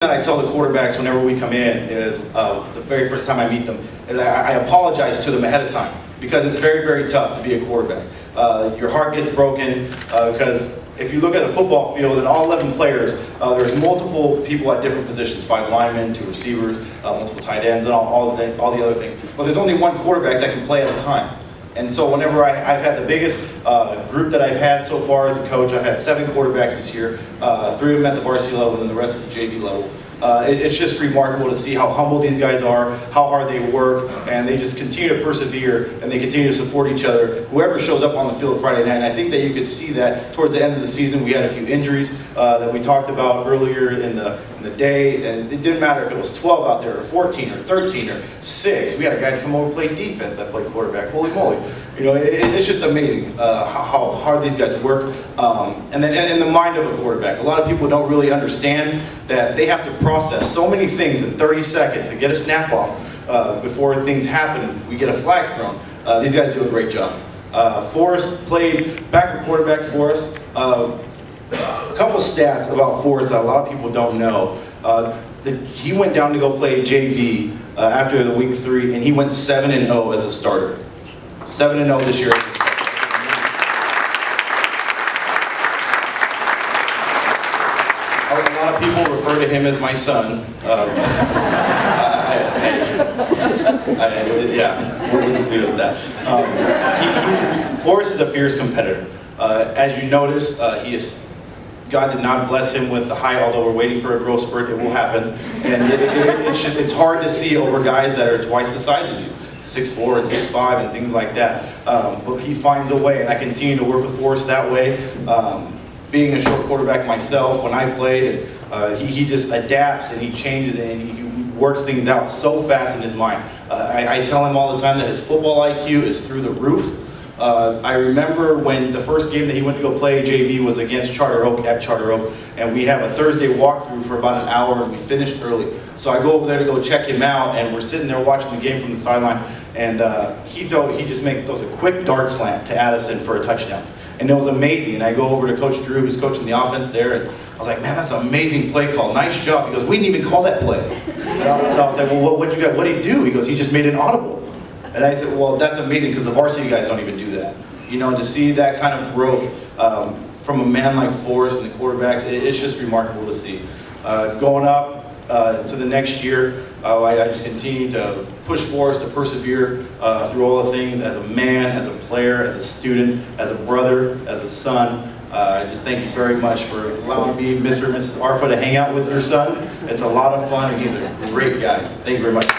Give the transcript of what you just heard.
That I tell the quarterbacks whenever we come in is the very first time I meet them is I apologize to them ahead of time, because it's very, very tough to be a quarterback. Your heart gets broken because if you look at a football field and all 11 players, there's multiple people at different positions, 5 linemen, 2 receivers, multiple tight ends, and all the other things. But there's only one quarterback that can play at a time. And so whenever I've had the biggest group that I've had so far as a coach, I've had 7 quarterbacks this year, 3 of them at the varsity level and the rest at the JV level. It's just remarkable to see how humble these guys are, how hard they work, and they just continue to persevere, and they continue to support each other, whoever shows up on the field Friday night. And I think that you could see that towards the end of the season. We had a few injuries that we talked about earlier in the day, and it didn't matter if it was 12 out there, or 14, or 13, or 6. We had a guy to come over and play defense that played quarterback. Holy moly. You know, it's just amazing how hard these guys work. And then in the mind of a quarterback, a lot of people don't really understand that they have to process so many things in 30 seconds and get a snap off before things happen. We get a flag thrown. These guys do a great job. Forrest played backup quarterback for us. A couple stats about Forrest that a lot of people don't know. He went down to go play JV after the week 3, and he went 7-0 as a starter. 7-0 this year. A lot of people refer to him as my son. Yeah, we'll just leave it at that. Forrest is a fierce competitor. As you notice, God did not bless him with the height, although we're waiting for a growth spurt. It will happen. And it's hard to see over guys that are twice the size of you. 6'4" and 6'5" and things like that. But he finds a way, and I continue to work with Forrest that way. Being a short quarterback myself, when I played, and he just adapts and he changes and he works things out so fast in his mind. I tell him all the time that his football IQ is through the roof. I remember when the first game that he went to go play JV was against Charter Oak at Charter Oak, and we have a Thursday walkthrough for about an hour, and we finished early. So I go over there to go check him out, and we're sitting there watching the game from the sideline, and he just throws a quick dart slant to Addison for a touchdown. And it was amazing. And I go over to Coach Drew, who's coaching the offense there, and I was like, man, that's an amazing play call. Nice job. He goes, we didn't even call that play. And I was like, well, what did he do? He goes, he just made an audible. And I said, well, that's amazing, because the varsity guys don't even do that. You know, to see that kind of growth from a man like Forrest and the quarterbacks, it's just remarkable to see. Going up to the next year, I just continue to push Forrest to persevere through all the things as a man, as a player, as a student, as a brother, as a son. Just thank you very much for allowing me, Mr. and Mrs. Arffa, to hang out with your son. It's a lot of fun, and he's a great guy. Thank you very much.